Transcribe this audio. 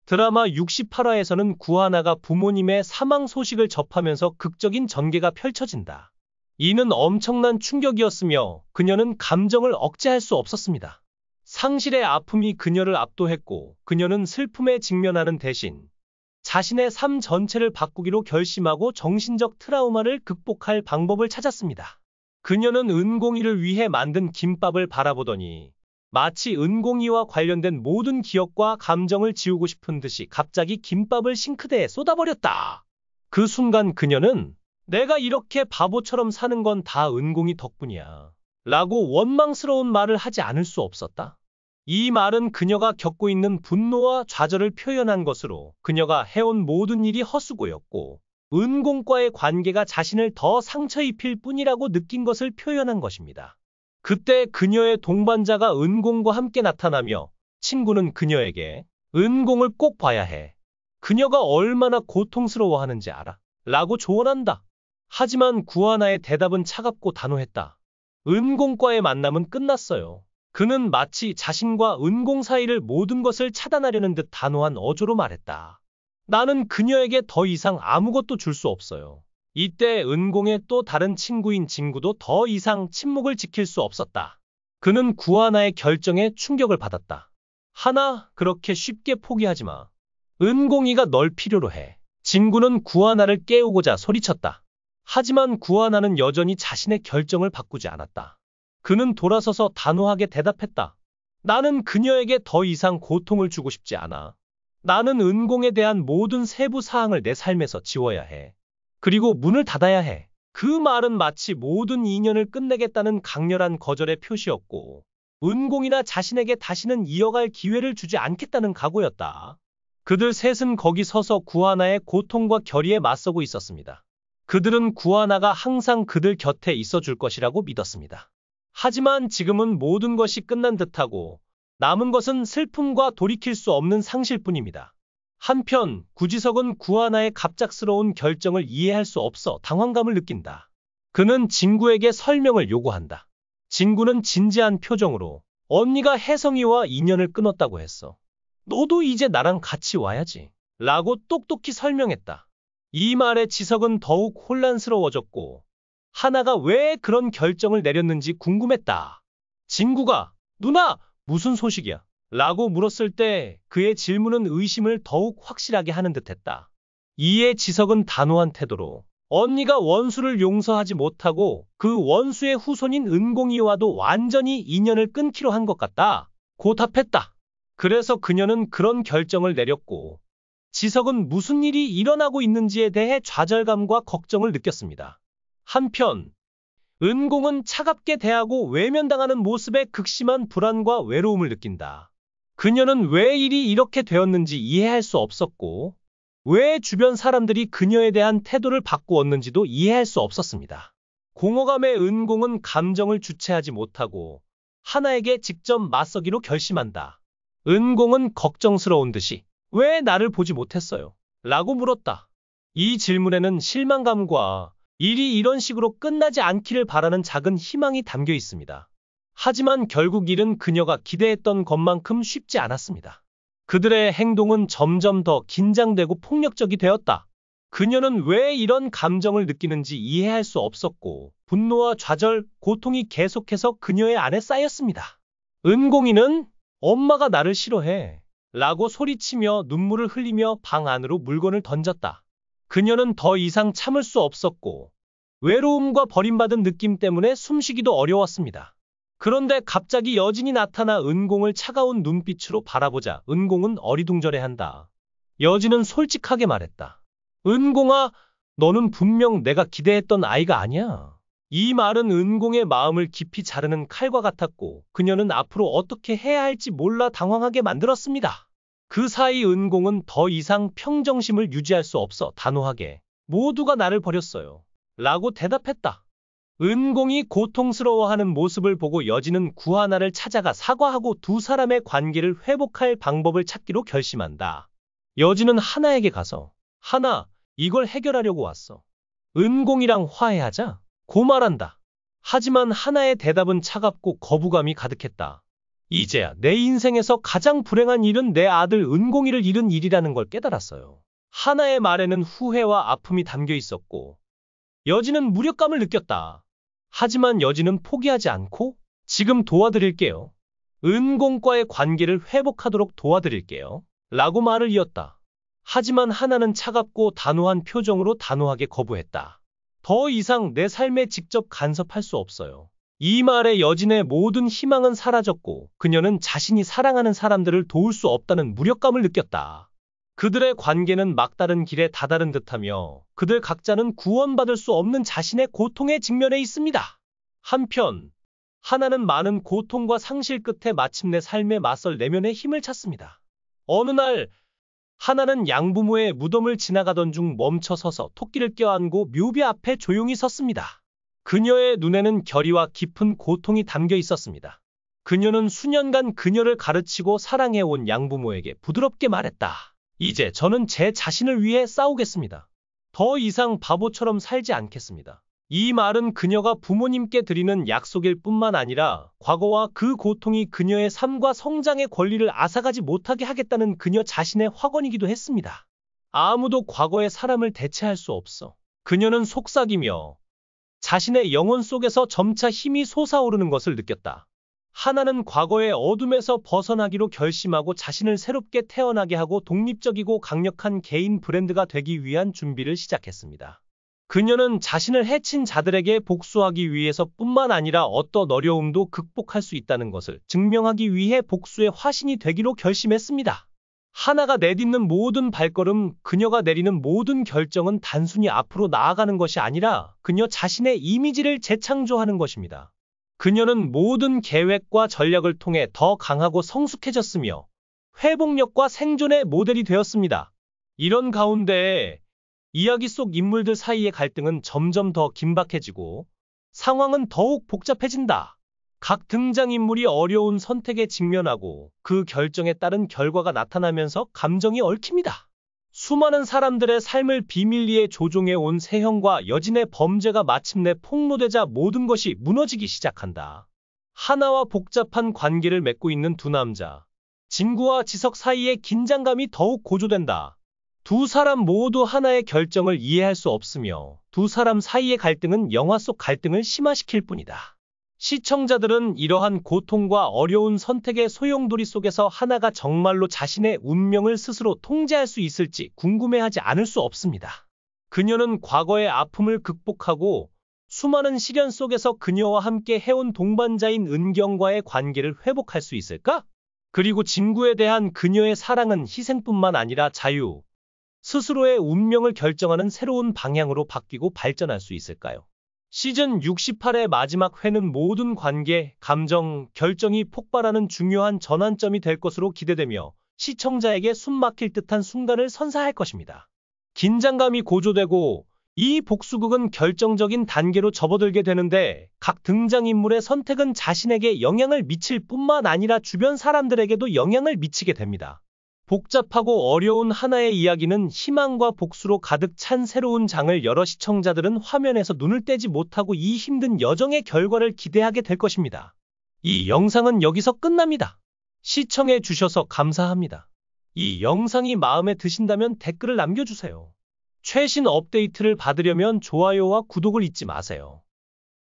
드라마 68화에서는 구하나가 부모님의 사망 소식을 접하면서 극적인 전개가 펼쳐진다. 이는 엄청난 충격이었으며 그녀는 감정을 억제할 수 없었습니다. 상실의 아픔이 그녀를 압도했고 그녀는 슬픔에 직면하는 대신 자신의 삶 전체를 바꾸기로 결심하고 정신적 트라우마를 극복할 방법을 찾았습니다. 그녀는 은공이를 위해 만든 김밥을 바라보더니 마치 은공이와 관련된 모든 기억과 감정을 지우고 싶은 듯이 갑자기 김밥을 싱크대에 쏟아버렸다. 그 순간 그녀는 내가 이렇게 바보처럼 사는 건 다 은공이 덕분이야 라고 원망스러운 말을 하지 않을 수 없었다. 이 말은 그녀가 겪고 있는 분노와 좌절을 표현한 것으로 그녀가 해온 모든 일이 헛수고였고 은공과의 관계가 자신을 더 상처 입힐 뿐이라고 느낀 것을 표현한 것입니다. 그때 그녀의 동반자가 은공과 함께 나타나며 친구는 그녀에게 은공을 꼭 봐야 해. 그녀가 얼마나 고통스러워하는지 알아. 라고 조언한다. 하지만 구하나의 대답은 차갑고 단호했다. 은공과의 만남은 끝났어요. 그는 마치 자신과 은공 사이를 모든 것을 차단하려는 듯 단호한 어조로 말했다. 나는 그녀에게 더 이상 아무것도 줄 수 없어요. 이때 은공의 또 다른 친구인 진구도 더 이상 침묵을 지킬 수 없었다. 그는 구하나의 결정에 충격을 받았다. 하나, 그렇게 쉽게 포기하지 마. 은공이가 널 필요로 해. 진구는 구하나를 깨우고자 소리쳤다. 하지만 구하나는 여전히 자신의 결정을 바꾸지 않았다. 그는 돌아서서 단호하게 대답했다. 나는 그녀에게 더 이상 고통을 주고 싶지 않아. 나는 은공에 대한 모든 세부 사항을 내 삶에서 지워야 해. 그리고 문을 닫아야 해. 그 말은 마치 모든 인연을 끝내겠다는 강렬한 거절의 표시였고 은공이나 자신에게 다시는 이어갈 기회를 주지 않겠다는 각오였다. 그들 셋은 거기 서서 구하나의 고통과 결의에 맞서고 있었습니다. 그들은 구하나가 항상 그들 곁에 있어줄 것이라고 믿었습니다. 하지만 지금은 모든 것이 끝난 듯하고 남은 것은 슬픔과 돌이킬 수 없는 상실뿐입니다. 한편 구지석은 구하나의 갑작스러운 결정을 이해할 수 없어 당황감을 느낀다. 그는 진구에게 설명을 요구한다. 진구는 진지한 표정으로 언니가 혜성이와 인연을 끊었다고 했어. 너도 이제 나랑 같이 와야지. 라고 똑똑히 설명했다. 이 말에 지석은 더욱 혼란스러워졌고 하나가 왜 그런 결정을 내렸는지 궁금했다. 진구가 누나 무슨 소식이야? 라고 물었을 때 그의 질문은 의심을 더욱 확실하게 하는 듯했다. 이에 지석은 단호한 태도로 언니가 원수를 용서하지 못하고 그 원수의 후손인 은공이와도 완전히 인연을 끊기로 한 것 같다. 고 답했다. 그래서 그녀는 그런 결정을 내렸고 지석은 무슨 일이 일어나고 있는지에 대해 좌절감과 걱정을 느꼈습니다. 한편 은공은 차갑게 대하고 외면당하는 모습에 극심한 불안과 외로움을 느낀다. 그녀는 왜 일이 이렇게 되었는지 이해할 수 없었고 왜 주변 사람들이 그녀에 대한 태도를 바꾸었는지도 이해할 수 없었습니다. 공허감의 은공은 감정을 주체하지 못하고 하나에게 직접 맞서기로 결심한다. 은공은 걱정스러운 듯이 왜 나를 보지 못했어요? 라고 물었다. 이 질문에는 실망감과 일이 이런 식으로 끝나지 않기를 바라는 작은 희망이 담겨 있습니다. 하지만 결국 일은 그녀가 기대했던 것만큼 쉽지 않았습니다. 그들의 행동은 점점 더 긴장되고 폭력적이 되었다. 그녀는 왜 이런 감정을 느끼는지 이해할 수 없었고 분노와 좌절, 고통이 계속해서 그녀의 안에 쌓였습니다. 은공이는 엄마가 나를 싫어해 라고 소리치며 눈물을 흘리며 방 안으로 물건을 던졌다. 그녀는 더 이상 참을 수 없었고 외로움과 버림받은 느낌 때문에 숨쉬기도 어려웠습니다. 그런데 갑자기 여진이 나타나 은공을 차가운 눈빛으로 바라보자 은공은 어리둥절해한다. 여진은 솔직하게 말했다. 은공아, 너는 분명 내가 기대했던 아이가 아니야. 이 말은 은공의 마음을 깊이 자르는 칼과 같았고 그녀는 앞으로 어떻게 해야 할지 몰라 당황하게 만들었습니다. 그 사이 은공은 더 이상 평정심을 유지할 수 없어 단호하게 모두가 나를 버렸어요. 라고 대답했다. 은공이 고통스러워하는 모습을 보고 여진은 구하나를 찾아가 사과하고 두 사람의 관계를 회복할 방법을 찾기로 결심한다. 여진은 하나에게 가서 하나, 이걸 해결하려고 왔어. 은공이랑 화해하자. 고 말한다. 하지만 하나의 대답은 차갑고 거부감이 가득했다. 이제야 내 인생에서 가장 불행한 일은 내 아들 은공이를 잃은 일이라는 걸 깨달았어요. 하나의 말에는 후회와 아픔이 담겨 있었고, 여진은 무력감을 느꼈다. 하지만 여진은 포기하지 않고, 지금 도와드릴게요. 은공과의 관계를 회복하도록 도와드릴게요. 라고 말을 이었다. 하지만 하나는 차갑고 단호한 표정으로 단호하게 거부했다. 더 이상 내 삶에 직접 간섭할 수 없어요. 이 말에 여진의 모든 희망은 사라졌고 그녀는 자신이 사랑하는 사람들을 도울 수 없다는 무력감을 느꼈다. 그들의 관계는 막다른 길에 다다른 듯하며 그들 각자는 구원받을 수 없는 자신의 고통에 직면해 있습니다. 한편 하나는 많은 고통과 상실 끝에 마침내 삶의 맞설 내면의 힘을 찾습니다. 어느 날 하나는 양부모의 무덤을 지나가던 중 멈춰 서서 토끼를 껴안고 묘비 앞에 조용히 섰습니다. 그녀의 눈에는 결의와 깊은 고통이 담겨 있었습니다. 그녀는 수년간 그녀를 가르치고 사랑해온 양부모에게 부드럽게 말했다. 이제 저는 제 자신을 위해 싸우겠습니다. 더 이상 바보처럼 살지 않겠습니다. 이 말은 그녀가 부모님께 드리는 약속일 뿐만 아니라 과거와 그 고통이 그녀의 삶과 성장의 권리를 앗아가지 못하게 하겠다는 그녀 자신의 확언이기도 했습니다. 아무도 과거의 사람을 대체할 수 없어. 그녀는 속삭이며 자신의 영혼 속에서 점차 힘이 솟아오르는 것을 느꼈다. 하나는 과거의 어둠에서 벗어나기로 결심하고 자신을 새롭게 태어나게 하고 독립적이고 강력한 개인 브랜드가 되기 위한 준비를 시작했습니다. 그녀는 자신을 해친 자들에게 복수하기 위해서뿐만 아니라 어떤 어려움도 극복할 수 있다는 것을 증명하기 위해 복수의 화신이 되기로 결심했습니다. 하나가 내딛는 모든 발걸음, 그녀가 내리는 모든 결정은 단순히 앞으로 나아가는 것이 아니라 그녀 자신의 이미지를 재창조하는 것입니다. 그녀는 모든 계획과 전략을 통해 더 강하고 성숙해졌으며 회복력과 생존의 모델이 되었습니다. 이런 가운데 이야기 속 인물들 사이의 갈등은 점점 더 긴박해지고 상황은 더욱 복잡해진다. 각 등장인물이 어려운 선택에 직면하고 그 결정에 따른 결과가 나타나면서 감정이 얽힙니다. 수많은 사람들의 삶을 비밀리에 조종해온 세형과 여진의 범죄가 마침내 폭로되자 모든 것이 무너지기 시작한다. 하나와 복잡한 관계를 맺고 있는 두 남자, 진구와 지석 사이의 긴장감이 더욱 고조된다. 두 사람 모두 하나의 결정을 이해할 수 없으며 두 사람 사이의 갈등은 영화 속 갈등을 심화시킬 뿐이다. 시청자들은 이러한 고통과 어려운 선택의 소용돌이 속에서 하나가 정말로 자신의 운명을 스스로 통제할 수 있을지 궁금해하지 않을 수 없습니다. 그녀는 과거의 아픔을 극복하고 수많은 시련 속에서 그녀와 함께 해온 동반자인 은경과의 관계를 회복할 수 있을까? 그리고 진구에 대한 그녀의 사랑은 희생뿐만 아니라 자유, 스스로의 운명을 결정하는 새로운 방향으로 바뀌고 발전할 수 있을까요? 시즌 68의 마지막 회는 모든 관계, 감정, 결정이 폭발하는 중요한 전환점이 될 것으로 기대되며 시청자에게 숨막힐 듯한 순간을 선사할 것입니다. 긴장감이 고조되고 이 복수극은 결정적인 단계로 접어들게 되는데 각 등장인물의 선택은 자신에게 영향을 미칠 뿐만 아니라 주변 사람들에게도 영향을 미치게 됩니다. 복잡하고 어려운 하나의 이야기는 희망과 복수로 가득 찬 새로운 장을 열어 시청자들은 화면에서 눈을 떼지 못하고 이 힘든 여정의 결과를 기대하게 될 것입니다. 이 영상은 여기서 끝납니다. 시청해 주셔서 감사합니다. 이 영상이 마음에 드신다면 댓글을 남겨주세요. 최신 업데이트를 받으려면 좋아요와 구독을 잊지 마세요.